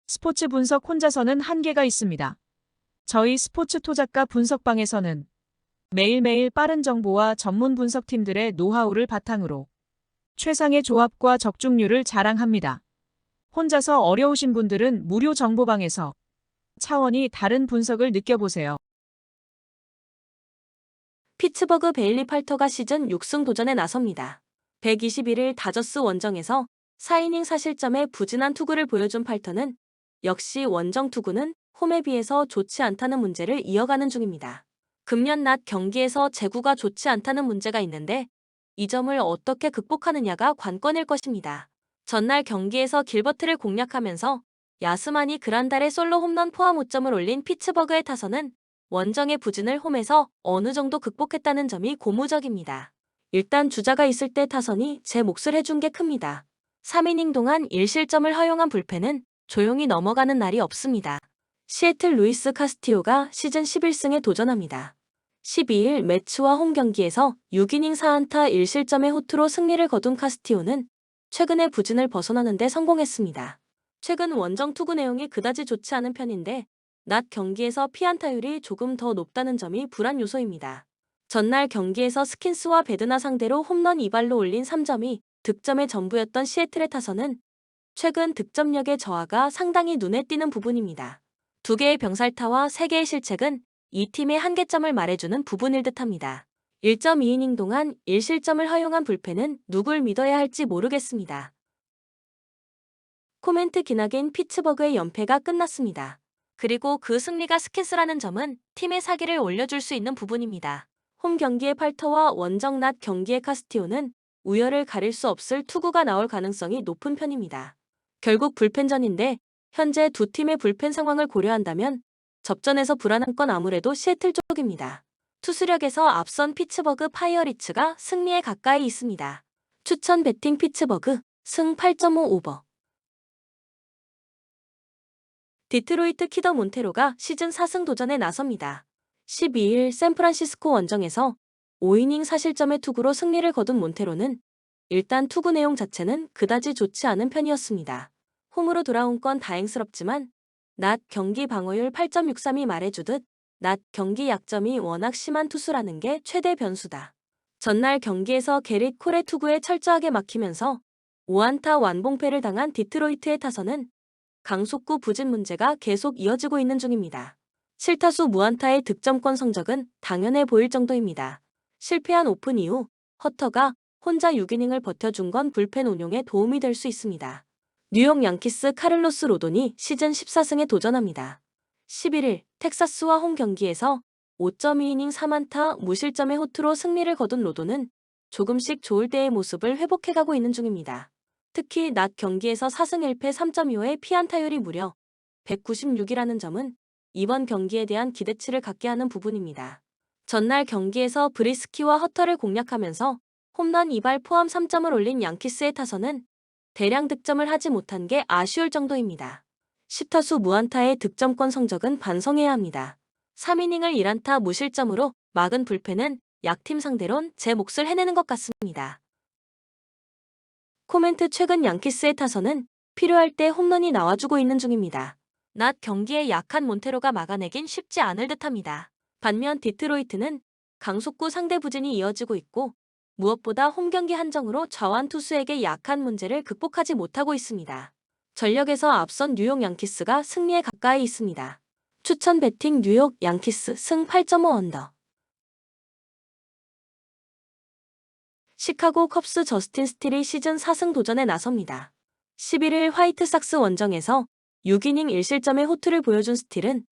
스포츠 분석 혼자서는 한계가 있습니다. 저희 스포츠 토작가 분석방에서는 매일매일 빠른 정보와 전문 분석팀들의 노하우를 바탕으로 최상의 조합과 적중률을 자랑합니다. 혼자서 어려우신 분들은 무료 정보방에서 차원이 다른 분석을 느껴보세요. 피츠버그 베일리 팔터가 시즌 6승 도전에 나섭니다. 121일 다저스 원정에서 4이닝 사실점의 부진한 투구를 보여준 팔터는 역시 원정 투구는 홈에 비해서 좋지 않다는 문제를 이어가는 중입니다. 금년 낮 경기에서 제구가 좋지 않다는 문제가 있는데 이 점을 어떻게 극복하느냐가 관건일 것입니다. 전날 경기에서 길버트를 공략하면서 야스마니 그란달의 솔로 홈런 포함 5점을 올린 피츠버그의 타선은 원정의 부진을 홈에서 어느 정도 극복했다는 점이 고무적입니다. 일단 주자가 있을 때 타선이 제 몫을 해준 게 큽니다. 3이닝 동안 1실점을 허용한 불펜은 조용히 넘어가는 날이 없습니다. 시애틀 루이스 카스티오가 시즌 11승에 도전합니다. 12일 매츠와 홈 경기에서 6이닝 4안타 1실점의 호투로 승리를 거둔 카스티오는 최근의 부진을 벗어나는 데 성공했습니다. 최근 원정 투구 내용이 그다지 좋지 않은 편인데 낮 경기에서 피안타율이 조금 더 높다는 점이 불안 요소입니다. 전날 경기에서 스킨스와 베드나 상대로 홈런 2발로 올린 3점이 득점의 전부였던 시애틀의 타선은 최근 득점력의 저하가 상당히 눈에 띄는 부분입니다. 2개의 병살타와 3개의 실책은 이 팀의 한계점을 말해주는 부분일 듯합니다. 1.2이닝 동안 1실점을 허용한 불펜은 누굴 믿어야 할지 모르겠습니다. 코멘트 기나긴 피츠버그의 연패가 끝났습니다. 그리고 그 승리가 스킨스라는 점은 팀의 사기를 올려줄 수 있는 부분입니다. 홈 경기의 팔터와 원정 낮 경기의 카스티오는 우열을 가릴 수 없을 투구가 나올 가능성이 높은 편입니다. 결국 불펜전인데 현재 두 팀의 불펜 상황을 고려한다면 접전에서 불안한 건 아무래도 시애틀 쪽입니다. 투수력에서 앞선 피츠버그 파이어리츠가 승리에 가까이 있습니다. 추천 배팅 피츠버그 승 8.5 오버. 디트로이트 키더 몬테로가 시즌 4승 도전에 나섭니다. 12일 샌프란시스코 원정에서 5이닝 사실점의 투구로 승리를 거둔 몬테로는 일단 투구 내용 자체는 그다지 좋지 않은 편이었습니다. 홈으로 돌아온 건 다행스럽지만 낮 경기 방어율 8.63이 말해주듯 낮 경기 약점이 워낙 심한 투수라는 게 최대 변수다. 전날 경기에서 게릿 콜의 투구에 철저하게 막히면서 5안타 완봉패를 당한 디트로이트의 타선은 강속구 부진 문제가 계속 이어지고 있는 중입니다. 7타수 무안타의 득점권 성적은 당연해 보일 정도입니다. 실패한 오픈 이후 허터가 혼자 6이닝을 버텨준 건 불펜 운용에 도움이 될 수 있습니다. 뉴욕 양키스 카를로스 로돈이 시즌 14승에 도전합니다. 11일 텍사스와 홈 경기에서 5.2이닝 3안타 무실점의 호투로 승리를 거둔 로돈은 조금씩 좋을 때의 모습을 회복해가고 있는 중입니다. 특히 낮 경기에서 4승 1패 3.25의 피안타율이 무려 196이라는 점은 이번 경기에 대한 기대치를 갖게 하는 부분입니다. 전날 경기에서 브리스키와 허터를 공략하면서 홈런 2발 포함 3점을 올린 양키스의 타선은 대량 득점을 하지 못한 게 아쉬울 정도입니다. 10타수 무안타의 득점권 성적은 반성해야 합니다. 3이닝을 1안타 무실점으로 막은 불펜은 약팀 상대론 제 몫을 해내는 것 같습니다. 코멘트 최근 양키스의 타선은 필요할 때 홈런이 나와주고 있는 중입니다. 낮 경기에 약한 몬테로가 막아내긴 쉽지 않을 듯합니다. 반면 디트로이트는 강속구 상대 부진이 이어지고 있고 무엇보다 홈 경기 한정으로 좌완 투수에게 약한 문제를 극복하지 못하고 있습니다. 전력에서 앞선 뉴욕 양키스가 승리에 가까이 있습니다. 추천 배팅 뉴욕 양키스 승 8.5 언더. 시카고 컵스 저스틴 스틸이 시즌 4승 도전에 나섭니다. 11일 화이트삭스 원정에서 6이닝 1실점의 호투를 보여준 스틸은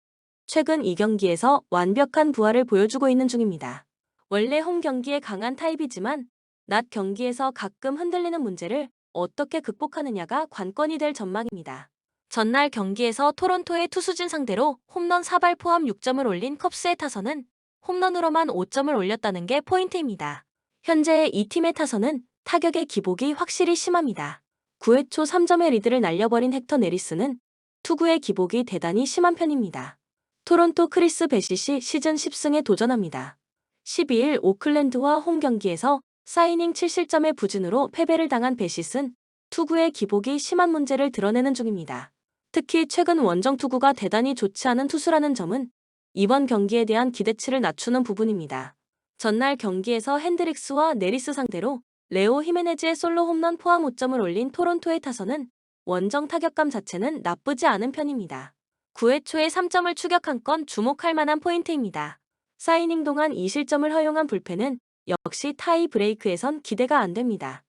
최근 2경기에서 완벽한 부활을 보여주고 있는 중입니다. 원래 홈 경기에 강한 타입이지만 낮 경기에서 가끔 흔들리는 문제를 어떻게 극복하느냐가 관건이 될 전망입니다. 전날 경기에서 토론토의 투수진 상대로 홈런 4발 포함 6점을 올린 컵스의 타선은 홈런으로만 5점을 올렸다는 게 포인트입니다. 현재 이 팀의 타선은 타격의 기복이 확실히 심합니다. 9회 초 3점의 리드를 날려버린 헥터 네리스는 투구의 기복이 대단히 심한 편입니다. 토론토 크리스 베시시 시즌 10승에 도전합니다. 12일 오클랜드와 홈 경기에서 4이닝 7실점의 부진으로 패배를 당한 베시스는 투구의 기복이 심한 문제를 드러내는 중입니다. 특히 최근 원정 투구가 대단히 좋지 않은 투수라는 점은 이번 경기에 대한 기대치를 낮추는 부분입니다. 전날 경기에서 핸드릭스와 네리스 상대로 레오 히메네즈의 솔로 홈런 포함 5점을 올린 토론토의 타선은 원정 타격감 자체는 나쁘지 않은 편입니다. 9회 초에 3점을 추격한 건 주목할 만한 포인트입니다. 4이닝 동안 2실점을 허용한 불펜은 역시 타이 브레이크에선 기대가 안 됩니다.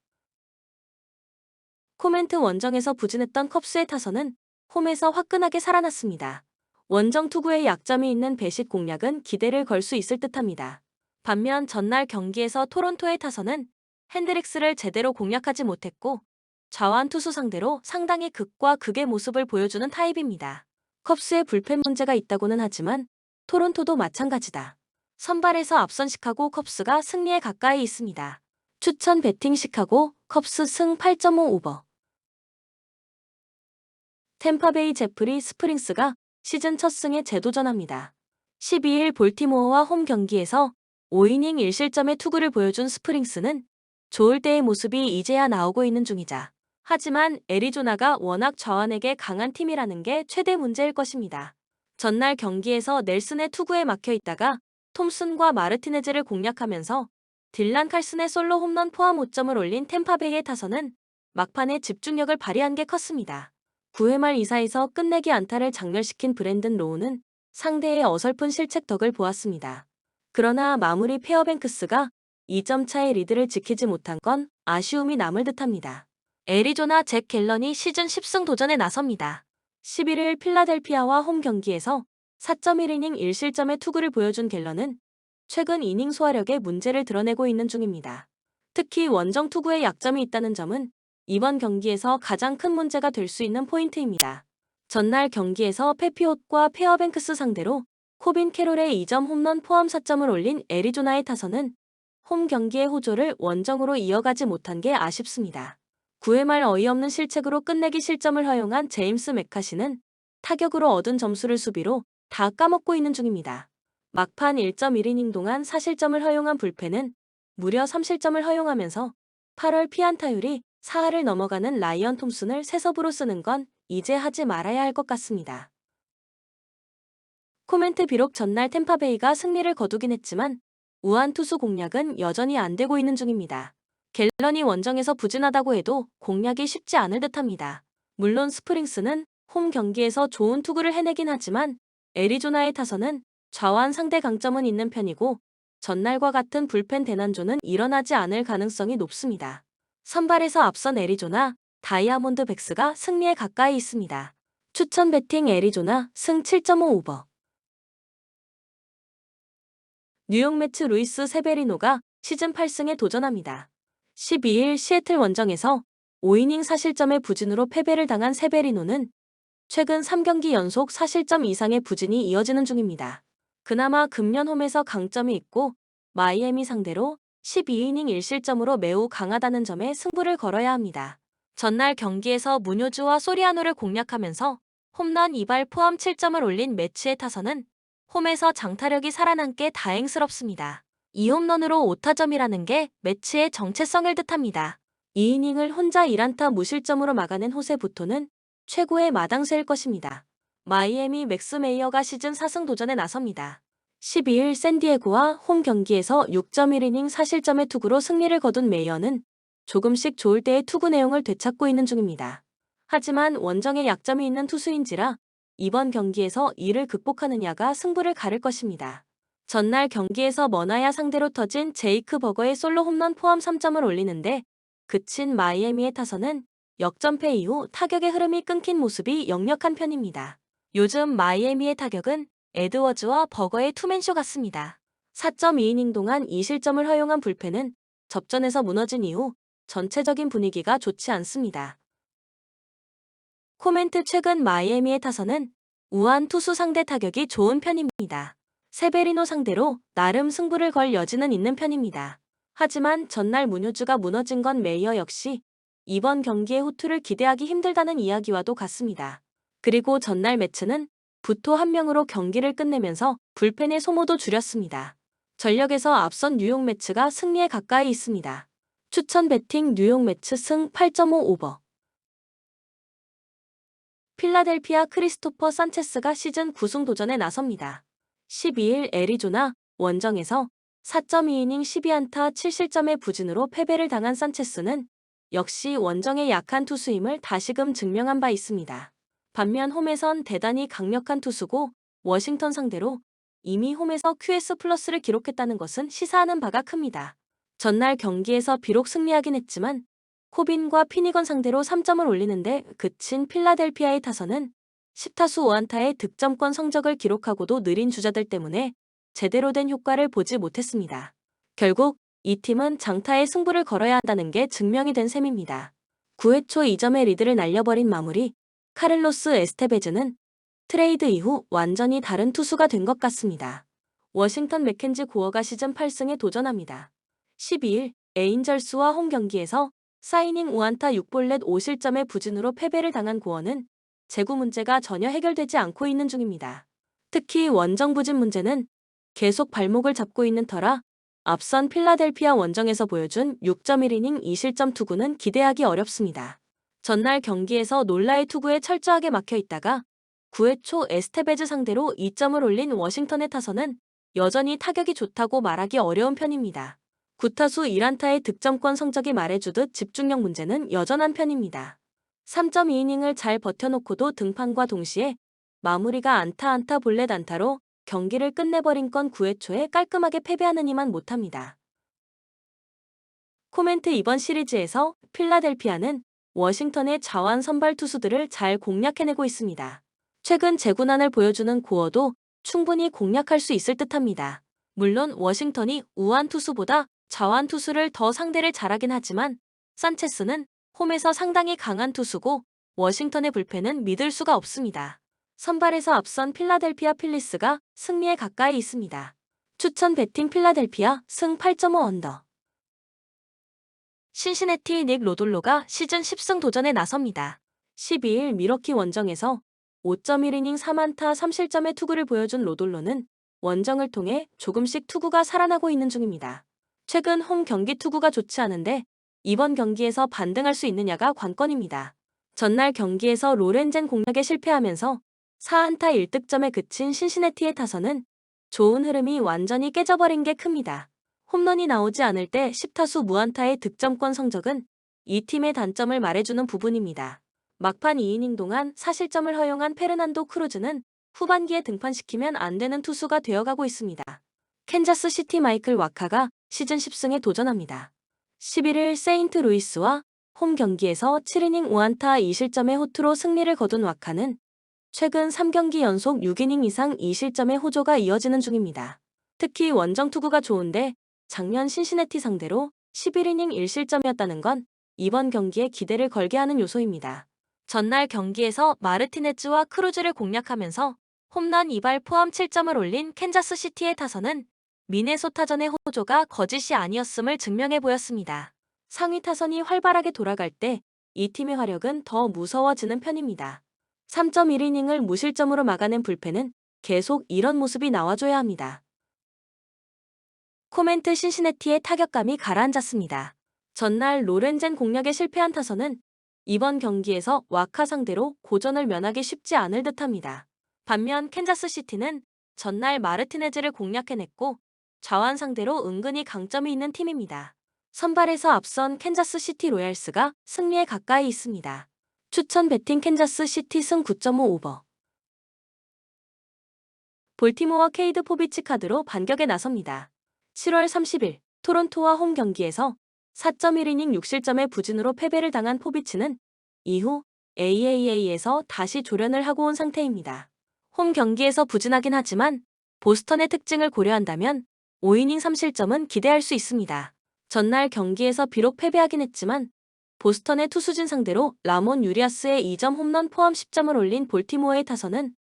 코멘트 원정에서 부진했던 컵스의 타선은 홈에서 화끈하게 살아났습니다. 원정 투구에 약점이 있는 배식 공략은 기대를 걸 수 있을 듯합니다. 반면 전날 경기에서 토론토의 타선은 핸드릭스를 제대로 공략하지 못했고 좌완 투수 상대로 상당히 극과 극의 모습을 보여주는 타입입니다. 컵스에 불펜 문제가 있다고는 하지만 토론토도 마찬가지다. 선발에서 앞선 시카고 컵스가 승리에 가까이 있습니다. 추천 배팅 시카고 컵스 승 8.5 오버. 템파베이 제프리 스프링스가 시즌 첫 승에 재도전합니다. 12일 볼티모어와 홈 경기에서 5이닝 1실점의 투구를 보여준 스프링스는 좋을 때의 모습이 이제야 나오고 있는 중이자 하지만 애리조나가 워낙 좌완에게 강한 팀이라는 게 최대 문제일 것입니다. 전날 경기에서 넬슨의 투구에 막혀 있다가 톰슨과 마르티네즈를 공략하면서 딜란 칼슨의 솔로 홈런 포함 5점을 올린 템파베이의 타선은 막판에 집중력을 발휘한 게 컸습니다. 9회 말 2사에서 끝내기 안타를 장렬시킨 브랜든 로우는 상대의 어설픈 실책 덕을 보았습니다. 그러나 마무리 페어뱅크스가 2점 차의 리드를 지키지 못한 건 아쉬움이 남을 듯합니다. 애리조나 잭 갤런이 시즌 10승 도전에 나섭니다. 11일 필라델피아와 홈 경기에서 4.1이닝 1실점의 투구를 보여준 갤런은 최근 이닝 소화력에 문제를 드러내고 있는 중입니다. 특히 원정 투구에 약점이 있다는 점은 이번 경기에서 가장 큰 문제가 될 수 있는 포인트입니다. 전날 경기에서 페피옷과 페어뱅크스 상대로 코빈 캐롤의 2점 홈런 포함 4점을 올린 애리조나의 타선은 홈 경기의 호조를 원정으로 이어가지 못한 게 아쉽습니다. 9회 말 어이없는 실책으로 끝내기 실점을 허용한 제임스 맥카시는 타격으로 얻은 점수를 수비로 다 까먹고 있는 중입니다. 막판 1.1이닝 동안 4실점을 허용한 불펜은 무려 3실점을 허용하면서 8월 피안타율이 4할을 넘어가는 라이언 톰슨을 세섭으로 쓰는 건 이제 하지 말아야 할 것 같습니다. 코멘트 비록 전날 템파베이가 승리를 거두긴 했지만 우한 투수 공략은 여전히 안 되고 있는 중입니다. 갤런이 원정에서 부진하다고 해도 공략이 쉽지 않을 듯합니다. 물론 스프링스는 홈 경기에서 좋은 투구를 해내긴 하지만 애리조나의 타선은 좌완 상대 강점은 있는 편이고 전날과 같은 불펜 대난조는 일어나지 않을 가능성이 높습니다. 선발에서 앞선 애리조나 다이아몬드백스가 승리에 가까이 있습니다. 추천 배팅 애리조나 승 7.5 오버. 뉴욕 매츠 루이스 세베리노가 시즌 8승에 도전합니다. 12일 시애틀 원정에서 5이닝 4실점의 부진으로 패배를 당한 세베리노는 최근 3경기 연속 4실점 이상의 부진이 이어지는 중입니다. 그나마 금년 홈에서 강점이 있고 마이애미 상대로 12이닝 1실점으로 매우 강하다는 점에 승부를 걸어야 합니다. 전날 경기에서 무뇨주와 소리아노를 공략하면서 홈런 2발 포함 7점을 올린 매츠의 타선은 홈에서 장타력이 살아남게 다행스럽습니다. 2홈런으로 5타점이라는 게 매치의 정체성일 듯합니다. 2이닝을 혼자 1안타 무실점으로 막아낸 호세 부토는 최고의 마당쇠일 것입니다. 마이애미 맥스 메이어가 시즌 4승 도전에 나섭니다. 12일 샌디에고와 홈 경기에서 6.1이닝 4실점의 투구로 승리를 거둔 메이어는 조금씩 좋을 때의 투구 내용을 되찾고 있는 중입니다. 하지만 원정에 약점이 있는 투수인지라 이번 경기에서 이를 극복하느냐가 승부를 가를 것입니다. 전날 경기에서 머나야 상대로 터진 제이크 버거의 솔로 홈런 포함 3점을 올리는데 그친 마이애미의 타선은 역전패 이후 타격의 흐름이 끊긴 모습이 역력한 편입니다. 요즘 마이애미의 타격은 에드워즈와 버거의 투맨쇼 같습니다. 4.2이닝 동안 2실점을 허용한 불펜은 접전에서 무너진 이후 전체적인 분위기가 좋지 않습니다. 코멘트 최근 마이애미의 타선은 우한 투수 상대 타격이 좋은 편입니다. 세베리노 상대로 나름 승부를 걸 여지는 있는 편입니다. 하지만 전날 무뇨주가 무너진 건 메이어 역시 이번 경기의 호투를 기대하기 힘들다는 이야기와도 같습니다. 그리고 전날 매츠는 부토 한 명으로 경기를 끝내면서 불펜의 소모도 줄였습니다. 전력에서 앞선 뉴욕 매츠가 승리에 가까이 있습니다. 추천 배팅 뉴욕 매츠 승 8.5 오버. 필라델피아 크리스토퍼 산체스가 시즌 9승 도전에 나섭니다. 12일 애리조나 원정에서 4.2이닝 12안타 7실점의 부진으로 패배를 당한 산체스는 역시 원정의 약한 투수임을 다시금 증명한 바 있습니다. 반면 홈에선 대단히 강력한 투수고 워싱턴 상대로 이미 홈에서 QS 플러스를 기록했다는 것은 시사하는 바가 큽니다. 전날 경기에서 비록 승리하긴 했지만 코빈과 피니건 상대로 3점을 올리는데 그친 필라델피아의 타선은 10타수 5안타의 득점권 성적을 기록하고도 느린 주자들 때문에 제대로 된 효과를 보지 못했습니다. 결국 이 팀은 장타에 승부를 걸어야 한다는 게 증명이 된 셈입니다. 9회 초 2점의 리드를 날려버린 마무리 카를로스 에스테베즈는 트레이드 이후 완전히 다른 투수가 된 것 같습니다. 워싱턴 맥켄지 고어가 시즌 8승에 도전합니다. 12일 에인절스와 홈 경기에서 4이닝 5안타 6볼넷 5실점의 부진으로 패배를 당한 고어는 제구 문제가 전혀 해결되지 않고 있는 중입니다. 특히 원정 부진 문제는 계속 발목을 잡고 있는 터라 앞선 필라델피아 원정에서 보여준 6.1이닝 2실점 투구는 기대하기 어렵습니다. 전날 경기에서 놀라의 투구에 철저하게 막혀 있다가 9회 초 에스테베즈 상대로 2점을 올린 워싱턴의 타선은 여전히 타격이 좋다고 말하기 어려운 편입니다. 9타수 1안타의 득점권 성적이 말해주듯 집중력 문제는 여전한 편입니다. 3.2이닝을 잘 버텨놓고도 등판과 동시에 마무리가 안타 볼넷 안타로 경기를 끝내버린 건 9회 초에 깔끔하게 패배하느니만 못합니다. 코멘트 이번 시리즈에서 필라델피아는 워싱턴의 자완 선발 투수들을 잘 공략해내고 있습니다. 최근 제구난을 보여주는 고어도 충분히 공략할 수 있을 듯합니다. 물론 워싱턴이 우완 투수보다 좌완 투수를 더 상대를 잘하긴 하지만 산체스는 홈에서 상당히 강한 투수고 워싱턴의 불펜은 믿을 수가 없습니다. 선발에서 앞선 필라델피아 필리스가 승리에 가까이 있습니다. 추천 배팅 필라델피아 승 8.5 언더. 신시내티 닉 로돌로가 시즌 10승 도전에 나섭니다. 12일 미러키 원정에서 5.1이닝 3안타 3실점의 투구를 보여준 로돌로는 원정을 통해 조금씩 투구가 살아나고 있는 중입니다. 최근 홈 경기 투구가 좋지 않은데 이번 경기에서 반등할 수 있느냐가 관건입니다. 전날 경기에서 로렌젠 공략에 실패하면서 4안타 1득점에 그친 신시내티의 타선은 좋은 흐름이 완전히 깨져버린 게 큽니다. 홈런이 나오지 않을 때 10타수 무안타의 득점권 성적은 이 팀의 단점을 말해주는 부분입니다. 막판 2이닝 동안 4실점을 허용한 페르난도 크루즈는 후반기에 등판시키면 안 되는 투수가 되어가고 있습니다. 캔자스 시티 마이클 와카가 시즌 10승에 도전합니다. 11일 세인트 루이스와 홈 경기에서 7이닝 5안타 2실점의 호투로 승리를 거둔 와카는 최근 3경기 연속 6이닝 이상 2실점의 호조가 이어지는 중입니다. 특히 원정 투구가 좋은데 작년 신시내티 상대로 11이닝 1실점이었다는 건 이번 경기에 기대를 걸게 하는 요소입니다. 전날 경기에서 마르티네즈와 크루즈를 공략하면서 홈런 2발 포함 7점을 올린 캔자스시티의 타선은 미네소타전의 호조가 거짓이 아니었음을 증명해 보였습니다. 상위 타선이 활발하게 돌아갈 때 이 팀의 화력은 더 무서워지는 편입니다. 3.1이닝을 무실점으로 막아낸 불펜은 계속 이런 모습이 나와줘야 합니다. 코멘트 신시내티의 타격감이 가라앉았습니다. 전날 로렌젠 공략에 실패한 타선은 이번 경기에서 와카 상대로 고전을 면하기 쉽지 않을 듯합니다. 반면 캔자스시티는 전날 마르티네즈를 공략해냈고 좌완 상대로 은근히 강점이 있는 팀입니다. 선발에서 앞선 캔자스시티 로얄스가 승리에 가까이 있습니다. 추천 배팅 캔자스시티 승 9.5 오버. 볼티모어 케이드 포비치 카드로 반격에 나섭니다. 7월 30일 토론토와 홈 경기에서 4.1이닝 6실점의 부진으로 패배를 당한 포비치는 이후 AAA에서 다시 조련을 하고 온 상태입니다. 홈 경기에서 부진하긴 하지만 보스턴의 특징을 고려한다면 5이닝 3실점은 기대할 수 있습니다. 전날 경기에서 비록 패배하긴 했지만 보스턴의 투수진 상대로 라몬 유리아스의 2점 홈런 포함 10점을 올린 볼티모어의 타선은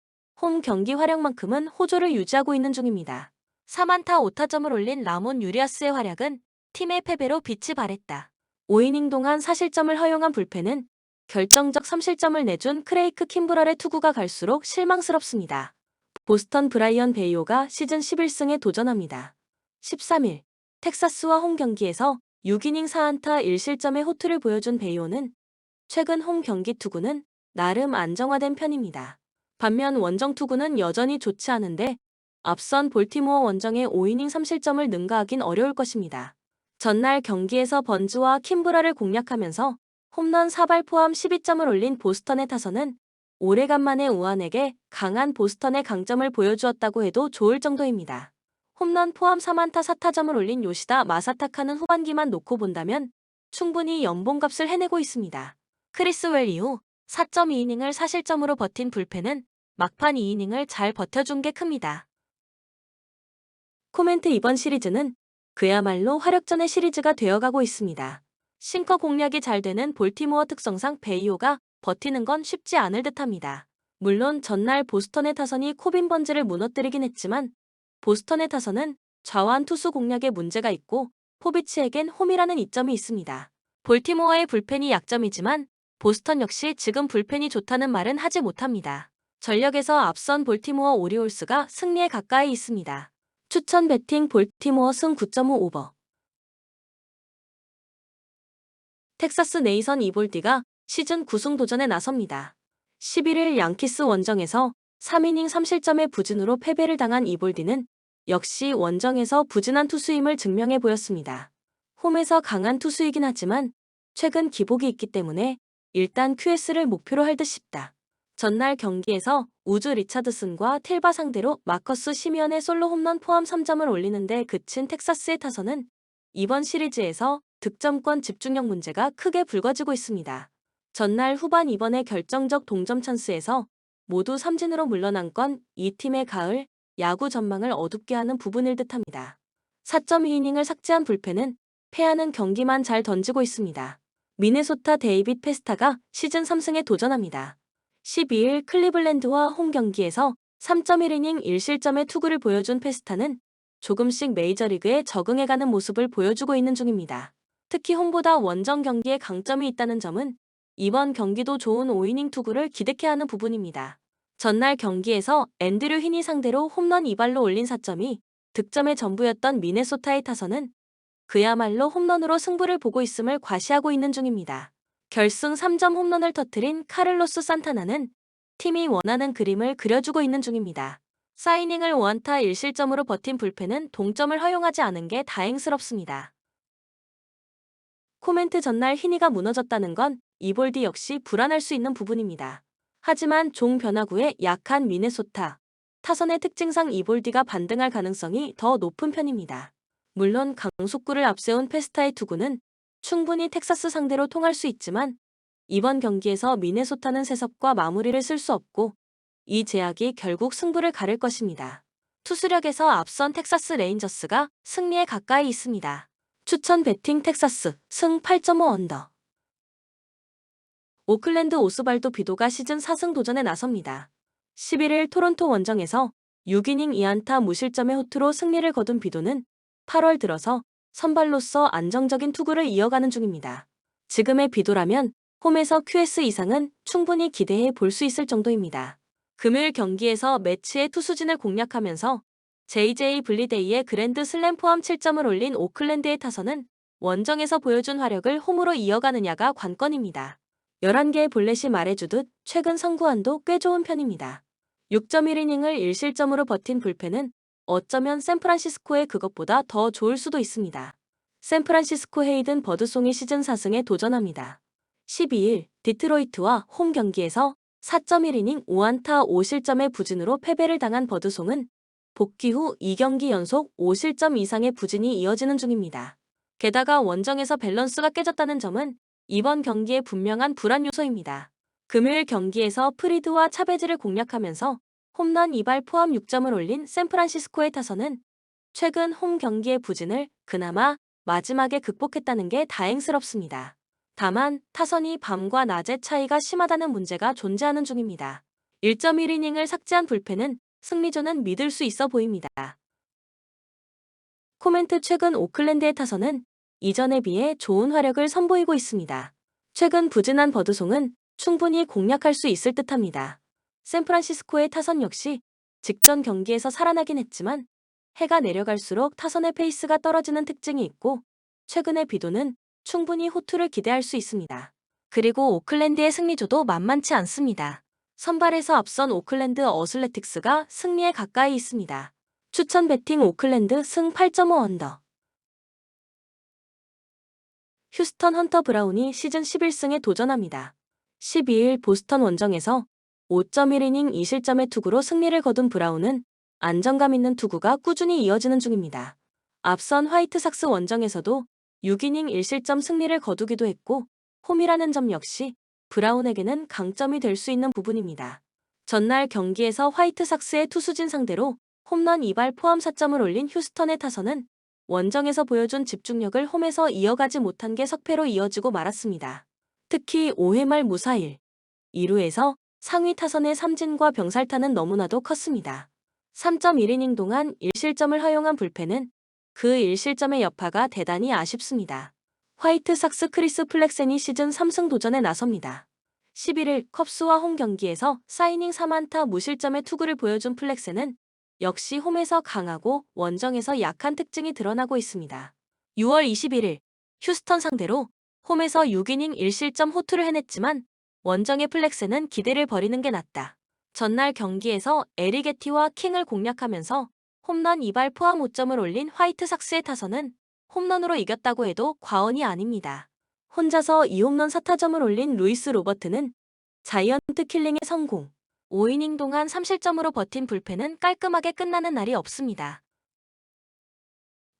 홈 경기 활약만큼은 호조를 유지하고 있는 중입니다. 3안타 5타점을 올린 라몬 유리아스의 활약은 팀의 패배로 빛이 발했다. 5이닝 동안 4실점을 허용한 불펜은 결정적 3실점을 내준 크레이크 킴브럴의 투구가 갈수록 실망스럽습니다. 보스턴 브라이언 베이오가 시즌 11승에 도전합니다. 13일 텍사스와 홈 경기에서 6이닝 4안타 1실점의 호투를 보여준 베이오는 최근 홈 경기 투구는 나름 안정화된 편입니다. 반면 원정 투구는 여전히 좋지 않은데 앞선 볼티모어 원정의 5이닝 3실점을 능가하긴 어려울 것입니다. 전날 경기에서 번즈와 킴브라를 공략하면서 홈런 4발 포함 12점을 올린 보스턴의 타선은 오래간만에 우한에게 강한 보스턴의 강점을 보여주었다고 해도 좋을 정도입니다. 홈런 포함 3안타 4타점을 올린 요시다 마사타카는 후반기만 놓고 본다면 충분히 연봉값을 해내고 있습니다. 크리스웰 이후 4.2이닝을 4실점으로 버틴 불펜은 막판 2이닝을 잘 버텨준 게 큽니다. 코멘트 이번 시리즈는 그야말로 화력전의 시리즈가 되어가고 있습니다. 싱커 공략이 잘 되는 볼티모어 특성상 베이오가 버티는 건 쉽지 않을 듯합니다. 물론 전날 보스턴의 타선이 코빈 번즈를 무너뜨리긴 했지만 보스턴의 타선은 좌완 투수 공략에 문제가 있고 포비치에겐 홈이라는 이점이 있습니다. 볼티모어의 불펜이 약점이지만 보스턴 역시 지금 불펜이 좋다는 말은 하지 못합니다. 전력에서 앞선 볼티모어 오리올스가 승리에 가까이 있습니다. 추천 배팅 볼티모어 승 9.5 오버. 텍사스 네이선 이볼디가 시즌 9승 도전에 나섭니다. 11일 양키스 원정에서 3이닝 3실점의 부진으로 패배를 당한 이볼디는 역시 원정에서 부진한 투수임을 증명해 보였습니다. 홈에서 강한 투수이긴 하지만 최근 기복이 있기 때문에 일단 QS를 목표로 할 듯 싶다. 전날 경기에서 우즈 리차드슨과 틸바 상대로 마커스 시미언의 솔로 홈런 포함 3점을 올리는데 그친 텍사스의 타선은 이번 시리즈에서 득점권 집중력 문제가 크게 불거지고 있습니다. 전날 후반 이번에 결정적 동점 찬스에서 모두 삼진으로 물러난 건 이 팀의 가을 야구 전망을 어둡게 하는 부분일 듯합니다. 4.2이닝을 삭제한 불펜은 패하는 경기만 잘 던지고 있습니다. 미네소타 데이빗 페스타가 시즌 3승에 도전합니다. 12일 클리블랜드와 홈 경기에서 3.1이닝 1실점의 투구를 보여준 페스타는 조금씩 메이저리그에 적응해가는 모습을 보여주고 있는 중입니다. 특히 홈보다 원정 경기에 강점이 있다는 점은 이번 경기도 좋은 5이닝 투구를 기대케 하는 부분입니다. 전날 경기에서 앤드류 흰이 상대로 홈런 2발로 올린 4점이 득점의 전부였던 미네소타의 타선은 그야말로 홈런으로 승부를 보고 있음을 과시하고 있는 중입니다. 결승 3점 홈런을 터뜨린 카를로스 산타나는 팀이 원하는 그림을 그려주고 있는 중입니다. 사이닝을 5안타 1실점으로 버틴 불펜은 동점을 허용하지 않은 게 다행스럽습니다. 코멘트 전날 흰이가 무너졌다는 건 이볼디 역시 불안할 수 있는 부분입니다. 하지만 종 변화구에 약한 미네소타 타선의 특징상 이볼디가 반등할 가능성이 더 높은 편입니다. 물론 강속구를 앞세운 페스타의 투구는 충분히 텍사스 상대로 통할 수 있지만 이번 경기에서 미네소타는 세섭과 마무리를 쓸 수 없고 이 제약이 결국 승부를 가를 것입니다. 투수력에서 앞선 텍사스 레인저스가 승리에 가까이 있습니다. 추천 배팅 텍사스 승 8.5 언더. 오클랜드 오스발도 비도가 시즌 4승 도전에 나섭니다. 11일 토론토 원정에서 6이닝 2안타 무실점의 호투로 승리를 거둔 비도는 8월 들어서 선발로서 안정적인 투구를 이어가는 중입니다. 지금의 비도라면 홈에서 QS 이상은 충분히 기대해 볼 수 있을 정도입니다. 금요일 경기에서 매치의 투수진을 공략하면서 JJ 블리데이의 그랜드 슬램 포함 7점을 올린 오클랜드의 타선은 원정에서 보여준 화력을 홈으로 이어가느냐가 관건입니다. 11개의 볼넷이 말해주듯 최근 선구안도 꽤 좋은 편입니다. 6.1이닝을 1실점으로 버틴 불펜은 어쩌면 샌프란시스코의 그것보다 더 좋을 수도 있습니다. 샌프란시스코 헤이든 버드송이 시즌 4승에 도전합니다. 12일 디트로이트와 홈 경기에서 4.1이닝 5안타 5실점의 부진으로 패배를 당한 버드송은 복귀 후 2경기 연속 5실점 이상의 부진이 이어지는 중입니다. 게다가 원정에서 밸런스가 깨졌다는 점은 이번 경기의 분명한 불안 요소입니다. 금요일 경기에서 프리드와 차베즈를 공략하면서 홈런 2발 포함 6점을 올린 샌프란시스코의 타선은 최근 홈 경기의 부진을 그나마 마지막에 극복했다는 게 다행스럽습니다. 다만 타선이 밤과 낮의 차이가 심하다는 문제가 존재하는 중입니다. 1.1이닝을 삭제한 불펜은 승리조는 믿을 수 있어 보입니다. 코멘트 최근 오클랜드의 타선은 이전에 비해 좋은 화력을 선보이고 있습니다. 최근 부진한 버드송은 충분히 공략할 수 있을 듯합니다. 샌프란시스코의 타선 역시 직전 경기에서 살아나긴 했지만 해가 내려갈수록 타선의 페이스가 떨어지는 특징이 있고 최근의 비도는 충분히 호투를 기대할 수 있습니다. 그리고 오클랜드의 승리조도 만만치 않습니다. 선발에서 앞선 오클랜드 어슬레틱스가 승리에 가까이 있습니다. 추천 배팅 오클랜드 승 8.5 언더. 휴스턴 헌터 브라운이 시즌 11승에 도전합니다. 12일 보스턴 원정에서 5.1이닝 2실점의 투구로 승리를 거둔 브라운은 안정감 있는 투구가 꾸준히 이어지는 중입니다. 앞선 화이트삭스 원정에서도 6이닝 1실점 승리를 거두기도 했고 홈이라는 점 역시 브라운에게는 강점이 될 수 있는 부분입니다. 전날 경기에서 화이트삭스의 투수진 상대로 홈런 2발 포함 4점을 올린 휴스턴의 타선은 원정에서 보여준 집중력을 홈에서 이어가지 못한 게 석패로 이어지고 말았습니다. 특히 5회 말 무사일 2루에서 상위 타선의 삼진과 병살타는 너무나도 컸습니다. 3.1이닝 동안 1실점을 허용한 불펜은 그 1실점의 여파가 대단히 아쉽습니다. 화이트삭스 크리스 플렉센이 시즌 3승 도전에 나섭니다. 11일 컵스와 홈 경기에서 4이닝 3안타 무실점의 투구를 보여준 플렉센은 역시 홈에서 강하고 원정에서 약한 특징이 드러나고 있습니다. 6월 21일 휴스턴 상대로 홈에서 6이닝 1실점 호투를 해냈지만 원정의 플렉센은 기대를 버리는 게 낫다. 전날 경기에서 에리게티와 킹을 공략하면서 홈런 2발 포함 5점을 올린 화이트삭스의 타선은 홈런으로 이겼다고 해도 과언이 아닙니다. 혼자서 2홈런 4타점을 올린 루이스 로버트는 자이언트 킬링에 성공. 5이닝 동안 3실점으로 버틴 불펜은 깔끔하게 끝나는 날이 없습니다.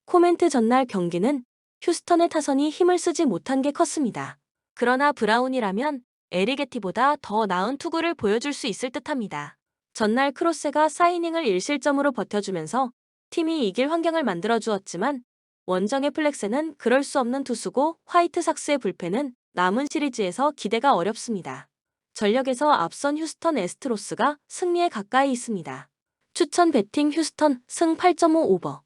코멘트 전날 경기는 휴스턴의 타선이 힘을 쓰지 못한 게 컸습니다. 그러나 브라운이라면 에리게티보다 더 나은 투구를 보여줄 수 있을 듯합니다. 전날 크로세가 4이닝을 1실점으로 버텨주면서 팀이 이길 환경을 만들어주었지만 원정의 플렉센은 그럴 수 없는 투수고 화이트삭스의 불펜은 남은 시리즈에서 기대가 어렵습니다. 전력에서 앞선 휴스턴 애스트로스가 승리에 가까이 있습니다. 추천 배팅 휴스턴 승 8.5 오버.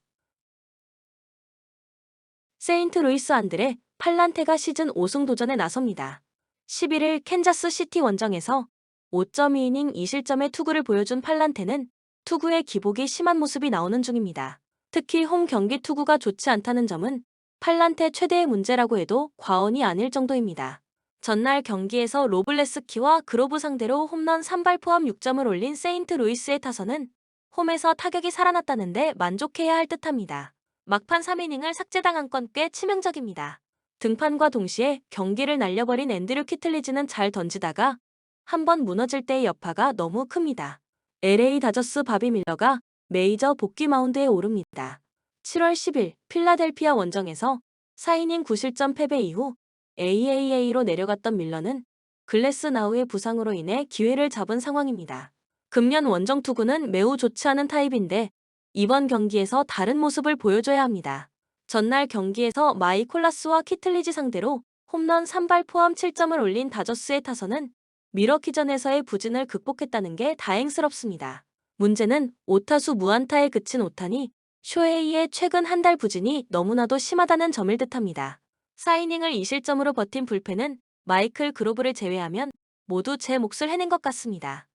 세인트루이스 안드레 팔란테가 시즌 5승 도전에 나섭니다. 11일 캔자스 시티 원정에서 5.2이닝 2실점의 투구를 보여준 팔란테는 투구의 기복이 심한 모습이 나오는 중입니다. 특히 홈 경기 투구가 좋지 않다는 점은 팔란테 최대의 문제라고 해도 과언이 아닐 정도입니다. 전날 경기에서 로블레스키와 그로브 상대로 홈런 3발 포함 6점을 올린 세인트루이스의 타선은 홈에서 타격이 살아났다는데 만족해야 할 듯합니다. 막판 3이닝을 삭제당한 건 꽤 치명적입니다. 등판과 동시에 경기를 날려버린 앤드류 키틀리지는 잘 던지다가 한번 무너질 때의 여파가 너무 큽니다. LA 다저스 바비 밀러가 메이저 복귀 마운드에 오릅니다. 7월 10일 필라델피아 원정에서 4이닝 9실점 패배 이후 AAA로 내려갔던 밀러는 글래스나우의 부상으로 인해 기회를 잡은 상황입니다. 금년 원정 투구는 매우 좋지 않은 타입인데 이번 경기에서 다른 모습을 보여줘야 합니다. 전날 경기에서 마이콜라스와 키틀리지 상대로 홈런 3발 포함 7점을 올린 다저스의 타선은 미러키전에서의 부진을 극복했다는 게 다행스럽습니다. 문제는 5타수 무안타에 그친 오타니 쇼헤이의 최근 한 달 부진이 너무나도 심하다는 점일 듯합니다. 4이닝을 2실점으로 버틴 불펜은 마이클 그로브를 제외하면 모두 제 몫을 해낸 것 같습니다.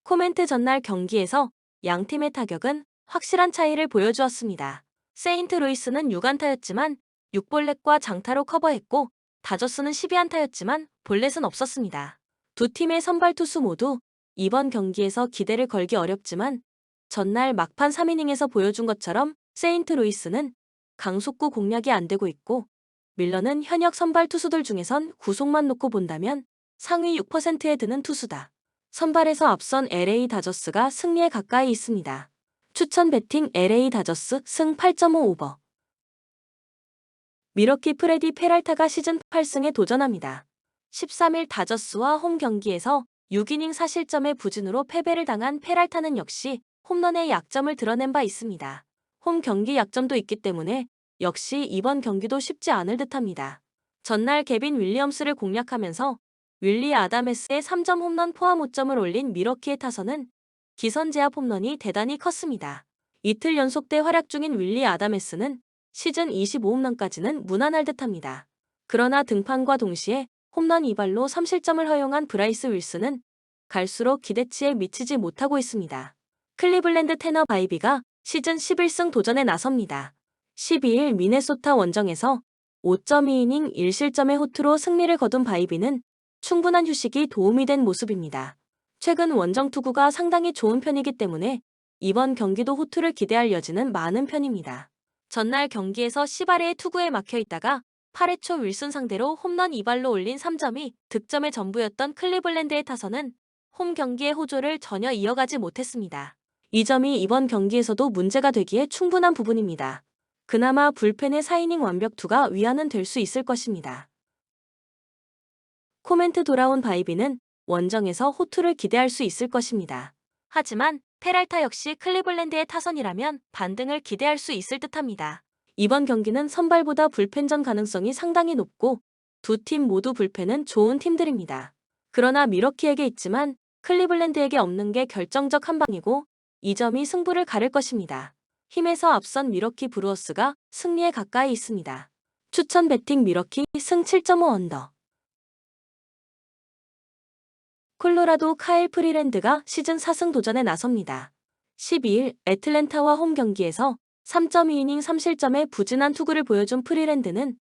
코멘트 전날 경기에서 양팀의 타격은 확실한 차이를 보여주었습니다. 세인트루이스는 6안타였지만 6볼넷과 장타로 커버했고 다저스는 12안타였지만 볼넷은 없었습니다. 두 팀의 선발 투수 모두 이번 경기에서 기대를 걸기 어렵지만 전날 막판 3이닝에서 보여준 것처럼 세인트루이스는 강속구 공략이 안 되고 있고 밀러는 현역 선발 투수들 중에선 구속만 놓고 본다면 상위 6%에 드는 투수다. 선발에서 앞선 LA 다저스가 승리에 가까이 있습니다. 추천 배팅 LA 다저스 승 8.5 오버. 미러키 프레디 페랄타가 시즌 8승에 도전합니다. 13일 다저스와 홈 경기에서 6이닝 4실점의 부진으로 패배를 당한 페랄타는 역시 홈런의 약점을 드러낸 바 있습니다. 홈 경기 약점도 있기 때문에 역시 이번 경기도 쉽지 않을 듯합니다. 전날 개빈 윌리엄스를 공략하면서 윌리 아다메스의 3점 홈런 포함 5점을 올린 미러키의 타선은 기선 제압 홈런이 대단히 컸습니다. 이틀 연속돼 활약 중인 윌리 아다메스는 시즌 25홈런까지는 무난할 듯합니다. 그러나 등판과 동시에 홈런 2발로 3실점을 허용한 브라이스 윌슨은 갈수록 기대치에 미치지 못하고 있습니다. 클리블랜드 테너 바이비가 시즌 11승 도전에 나섭니다. 12일 미네소타 원정에서 5.2이닝 1실점의 호투로 승리를 거둔 바이비는 충분한 휴식이 도움이 된 모습입니다. 최근 원정 투구가 상당히 좋은 편이기 때문에 이번 경기도 호투를 기대할 여지는 많은 편입니다. 전날 경기에서 시바레의 투구에 막혀 있다가 8회 초 윌슨 상대로 홈런 2발로 올린 3점이 득점의 전부였던 클리블랜드의 타선은 홈 경기의 호조를 전혀 이어가지 못했습니다. 이 점이 이번 경기에서도 문제가 되기에 충분한 부분입니다. 그나마 불펜의 4이닝 완벽투가 위안은 될 수 있을 것입니다. 코멘트 돌아온 바이비는 원정에서 호투를 기대할 수 있을 것입니다. 하지만 페랄타 역시 클리블랜드의 타선이라면 반등을 기대할 수 있을 듯합니다. 이번 경기는 선발보다 불펜전 가능성이 상당히 높고 두 팀 모두 불펜은 좋은 팀들입니다. 그러나 미러키에게 있지만 클리블랜드에게 없는 게 결정적 한방이고 이 점이 승부를 가를 것입니다. 힘에서 앞선 미러키 브루어스가 승리에 가까이 있습니다. 추천 배팅 미러키 승 7.5 언더. 콜로라도 카일 프리랜드가 시즌 4승 도전에 나섭니다. 12일 애틀랜타와 홈 경기에서 3.2이닝 3실점의 부진한 투구를 보여준 프리랜드는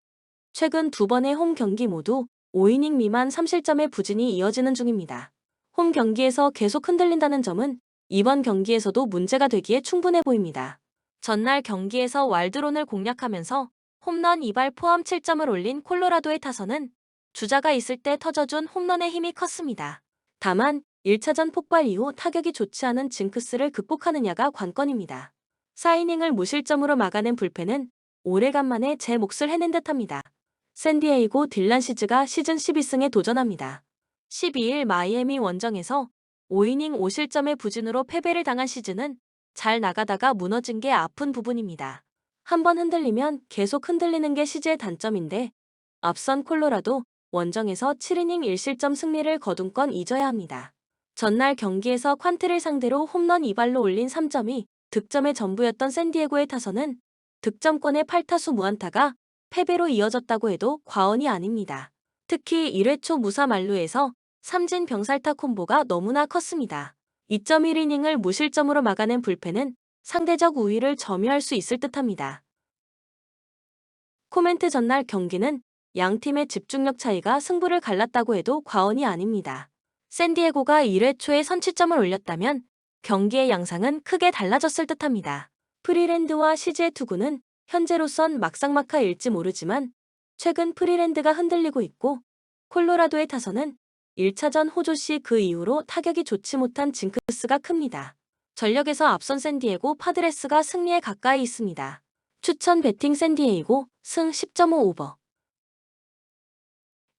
최근 두 번의 홈 경기 모두 5이닝 미만 3실점의 부진이 이어지는 중입니다. 홈 경기에서 계속 흔들린다는 점은 이번 경기에서도 문제가 되기에 충분해 보입니다. 전날 경기에서 왈드론을 공략하면서 홈런 2발 포함 7점을 올린 콜로라도의 타선은 주자가 있을 때 터져준 홈런의 힘이 컸습니다. 다만 1차전 폭발 이후 타격이 좋지 않은 징크스를 극복하느냐가 관건입니다. 4이닝을 무실점으로 막아낸 불펜은 오래간만에 제 몫을 해낸 듯합니다. 샌디에이고 딜란 시즈가 시즌 12승에 도전합니다. 12일 마이애미 원정에서 5이닝 5실점의 부진으로 패배를 당한 시즈는 잘 나가다가 무너진 게 아픈 부분입니다. 한번 흔들리면 계속 흔들리는 게 시즈의 단점인데 앞선 콜로라도 원정에서 7이닝 1실점 승리를 거둔 건 잊어야 합니다. 전날 경기에서 퀀트를 상대로 홈런 2발로 올린 3점이 득점의 전부였던 샌디에고의 타선은 득점권의 8타수 무안타가 패배로 이어졌다고 해도 과언이 아닙니다. 특히 1회 초 무사 만루에서 삼진 병살타 콤보가 너무나 컸습니다. 2.1이닝을 무실점으로 막아낸 불펜은 상대적 우위를 점유할 수 있을 듯합니다. 코멘트 전날 경기는 양 팀의 집중력 차이가 승부를 갈랐다고 해도 과언이 아닙니다. 샌디에고가 1회 초에 선취점을 올렸다면 경기의 양상은 크게 달라졌을 듯합니다. 프리랜드와 시즈의 투구는 현재로선 막상막하일지 모르지만 최근 프리랜드가 흔들리고 있고 콜로라도의 타선은 1차전 호조 시 그 이후로 타격이 좋지 못한 징크스가 큽니다. 전력에서 앞선 샌디에고 파드레스가 승리에 가까이 있습니다. 추천 배팅 샌디에이고 승 10.5 오버.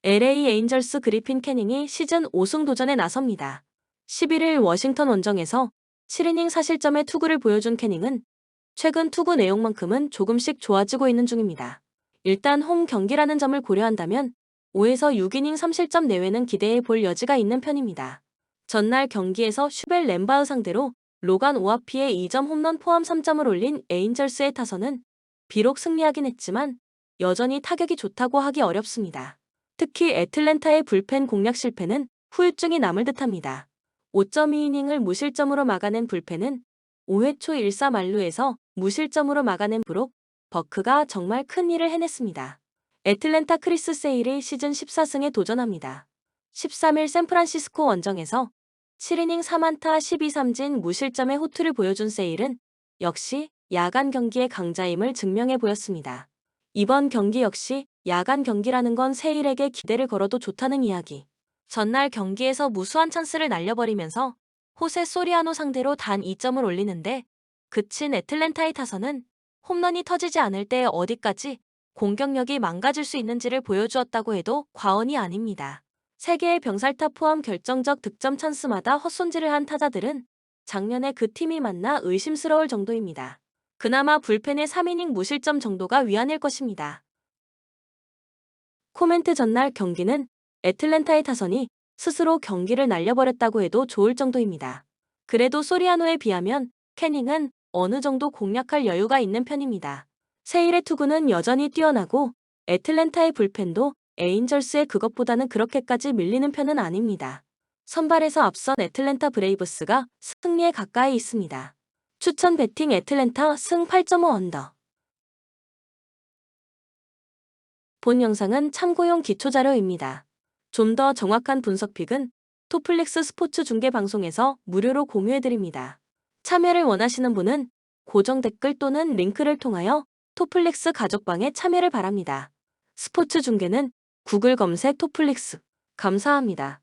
LA 에인절스 그리핀 캐닝이 시즌 5승 도전에 나섭니다. 11일 워싱턴 원정에서 7이닝 4실점의 투구를 보여준 캐닝은 최근 투구 내용만큼은 조금씩 좋아지고 있는 중입니다. 일단 홈 경기라는 점을 고려한다면 5에서 6이닝 3실점 내외는 기대해 볼 여지가 있는 편입니다. 전날 경기에서 슈벨 램바흐 상대로 로간 오아피의 2점 홈런 포함 3점을 올린 에인절스의 타선은 비록 승리하긴 했지만 여전히 타격이 좋다고 하기 어렵습니다. 특히 애틀랜타의 불펜 공략 실패는 후유증이 남을 듯합니다. 5.2이닝을 무실점으로 막아낸 불펜은 5회 초 1사 만루에서 무실점으로 막아낸 브록 버크가 정말 큰 일을 해냈습니다. 애틀랜타 크리스 세일이 시즌 14승에 도전합니다. 13일 샌프란시스코 원정에서 7이닝 4안타 12삼진 무실점의 호투를 보여준 세일은 역시 야간 경기의 강자임을 증명해 보였습니다. 이번 경기 역시 야간 경기라는 건 세일에게 기대를 걸어도 좋다는 이야기. 전날 경기에서 무수한 찬스를 날려버리면서 호세 소리아노 상대로 단 2점을 올리는데 그친 애틀랜타의 타선은 홈런이 터지지 않을 때 어디까지 공격력이 망가질 수 있는지를 보여주었다고 해도 과언이 아닙니다. 3개의 병살타 포함 결정적 득점 찬스마다 헛손질을 한 타자들은 작년에 그 팀이 만나 의심스러울 정도입니다. 그나마 불펜의 3이닝 무실점 정도가 위안일 것입니다. 코멘트 전날 경기는 애틀랜타의 타선이 스스로 경기를 날려버렸다고 해도 좋을 정도입니다. 그래도 소리아노에 비하면 캐닝은 어느 정도 공략할 여유가 있는 편입니다. 세일의 투구는 여전히 뛰어나고 애틀랜타의 불펜도 에인절스의 그것보다는 그렇게까지 밀리는 편은 아닙니다. 선발에서 앞선 애틀랜타 브레이브스가 승리에 가까이 있습니다. 추천 배팅 애틀랜타 승 8.5 언더. 본 영상은 참고용 기초자료입니다. 좀 더 정확한 분석픽은 토플릭스 스포츠 중계 방송에서 무료로 공유해드립니다. 참여를 원하시는 분은 고정 댓글 또는 링크를 통하여 토플릭스 가족방에 참여를 바랍니다. 스포츠 중계는 구글 검색 토플릭스. 감사합니다.